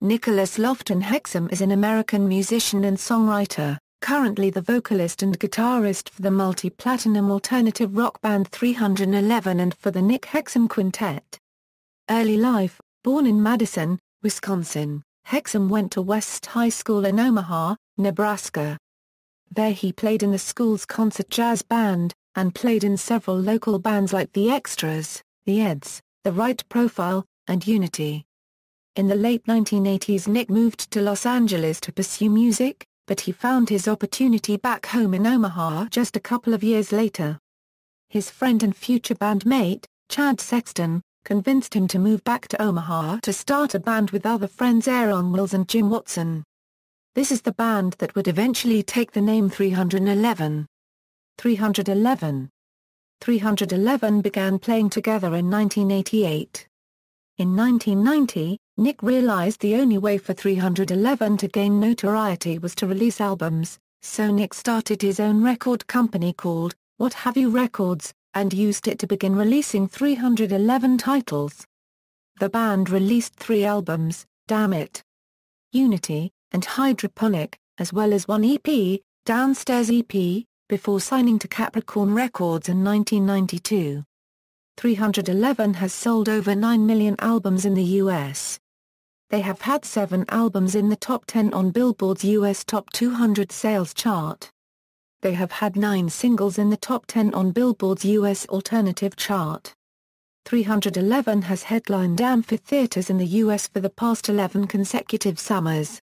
Nicholas Lofton Hexum is an American musician and songwriter, currently the vocalist and guitarist for the multi-platinum alternative rock band 311 and for the Nick Hexum Quintet. Early life: born in Madison, Wisconsin, Hexum went to West High School in Omaha, Nebraska. There he played in the school's concert jazz band, and played in several local bands like The Extras, The Eds, The Right Profile, and Unity. In the late 1980s Nick moved to Los Angeles to pursue music, but he found his opportunity back home in Omaha just a couple of years later. His friend and future bandmate, Chad Sexton, convinced him to move back to Omaha to start a band with other friends Aaron Wills and Jim Watson. This is the band that would eventually take the name 311. 311 began playing together in 1988. In 1990, Nick realized the only way for 311 to gain notoriety was to release albums, so Nick started his own record company called What Have You Records, and used it to begin releasing 311 titles. The band released 3 albums, Damn It, Unity, and Hydroponic, as well as one EP, Downstairs EP, before signing to Capricorn Records in 1992. 311 has sold over 9 million albums in the U.S. They have had 7 albums in the top 10 on Billboard's U.S. Top 200 sales chart. They have had 9 singles in the top 10 on Billboard's U.S. alternative chart. 311 has headlined amphitheaters in the U.S. for the past 11 consecutive summers.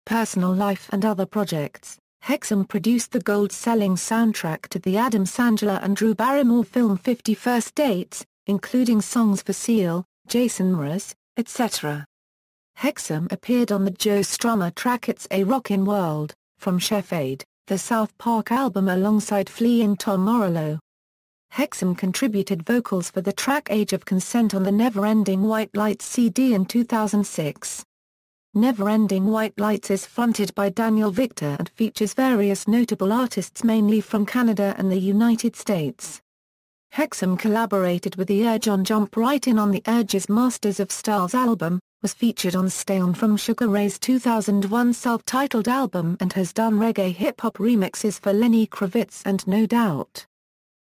Personal life and other projects: Hexum produced the gold-selling soundtrack to the Adam Sandler and Drew Barrymore film 50 First Dates, including songs for Seal, Jason Mraz, etc. Hexum appeared on the Joe Strummer track It's a Rockin' World, from Chef Aid, the South Park album alongside Flea and Tom Morello. Hexum contributed vocals for the track Age of Consent on the Never-Ending White Lights CD in 2006. Never-Ending White Lights is fronted by Daniel Victor and features various notable artists mainly from Canada and the United States. Hexum collaborated with The Urge on Jump Right In on The Urge's Masters of Styles album, was featured on Stay On from Sugar Ray's 2001 self-titled album and has done reggae hip-hop remixes for Lenny Kravitz and No Doubt.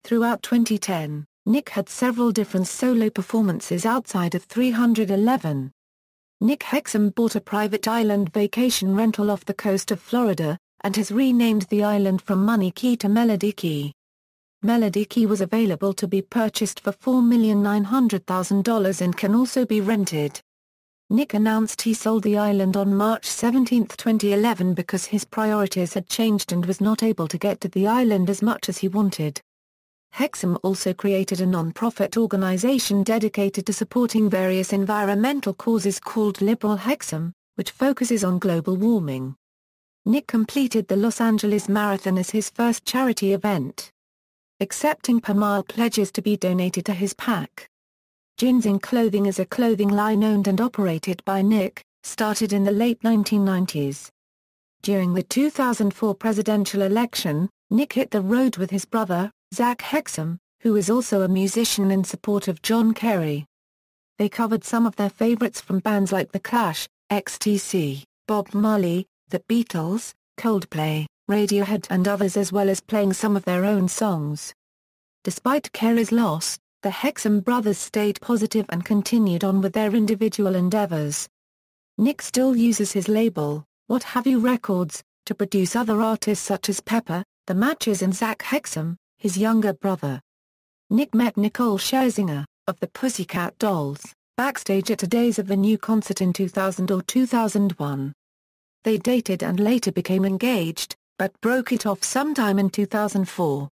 Throughout 2010, Nick had several different solo performances outside of 311. Nick Hexum bought a private island vacation rental off the coast of Florida, and has renamed the island from Money Key to Melody Key. Melody Key was available to be purchased for $4,900,000 and can also be rented. Nick announced he sold the island on March 17, 2011 because his priorities had changed and was not able to get to the island as much as he wanted. Hexum also created a non-profit organization dedicated to supporting various environmental causes called Liberal Hexum, which focuses on global warming. Nick completed the Los Angeles Marathon as his first charity event, accepting per-mile pledges to be donated to his PAC. Ginseng Clothing is a clothing line owned and operated by Nick, started in the late 1990s. During the 2004 presidential election, Nick hit the road with his brother, Zach Hexum, who is also a musician in support of John Kerry. They covered some of their favorites from bands like The Clash, XTC, Bob Marley, The Beatles, Coldplay, Radiohead and others, as well as playing some of their own songs. Despite Kerry's loss, the Hexum brothers stayed positive and continued on with their individual endeavors. Nick still uses his label, What Have You Records, to produce other artists such as Pepper, The Matches and Zach Hexum, his younger brother. Nick met Nicole Scherzinger, of the Pussycat Dolls, backstage at a Days of the New concert in 2000 or 2001. They dated and later became engaged, but broke it off sometime in 2004.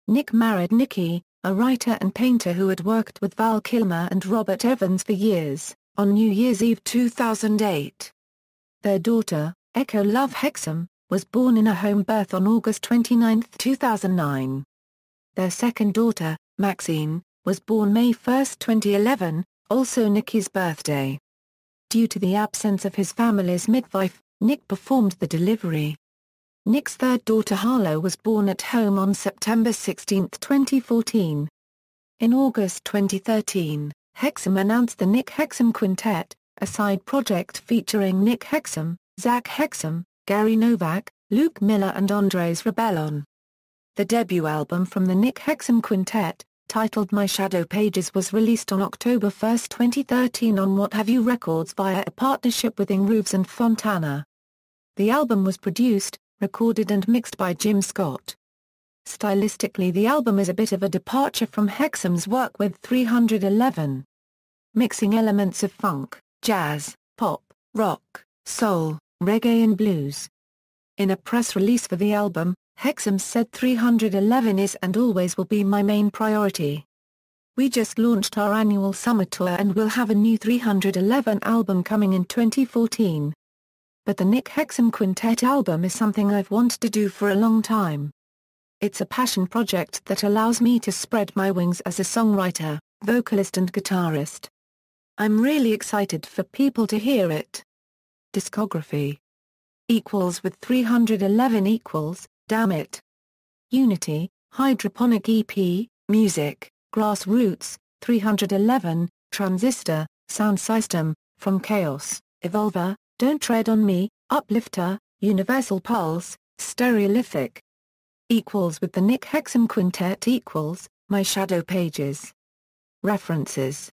Nick married Nikki, a writer and painter who had worked with Val Kilmer and Robert Evans for years, on New Year's Eve 2008. Their daughter, Echo Love Hexum, was born in a home birth on August 29, 2009. Their second daughter, Maxine, was born May 1, 2011, also Nicky's birthday. Due to the absence of his family's midwife, Nick performed the delivery. Nick's third daughter Harlow was born at home on September 16, 2014. In August 2013, Hexum announced the Nick Hexum Quintet, a side project featuring Nick Hexum, Zach Hexum, Gary Novak, Luke Miller and Andres Rebellon. The debut album from the Nick Hexum Quintet, titled My Shadow Pages, was released on October 1, 2013 on What Have You Records via a partnership with Ingrooves and Fontana. The album was produced, recorded and mixed by Jim Scott. Stylistically, the album is a bit of a departure from Hexum's work with 311. Mixing elements of funk, jazz, pop, rock, soul, reggae and blues. In a press release for the album, Hexum said 311 is and always will be my main priority. We just launched our annual summer tour and we'll have a new 311 album coming in 2014. But the Nick Hexum Quintet album is something I've wanted to do for a long time. It's a passion project that allows me to spread my wings as a songwriter, vocalist and guitarist. I'm really excited for people to hear it. Discography equals with 311 equals, Damn It. Unity, Hydroponic EP, Music, Grassroots, 311, Transistor, Sound System, From Chaos, Evolver, Don't Tread on Me, Uplifter, Universal Pulse, Stereolithic. Equals with the Nick Hexum Quintet equals, My Shadow Pages. References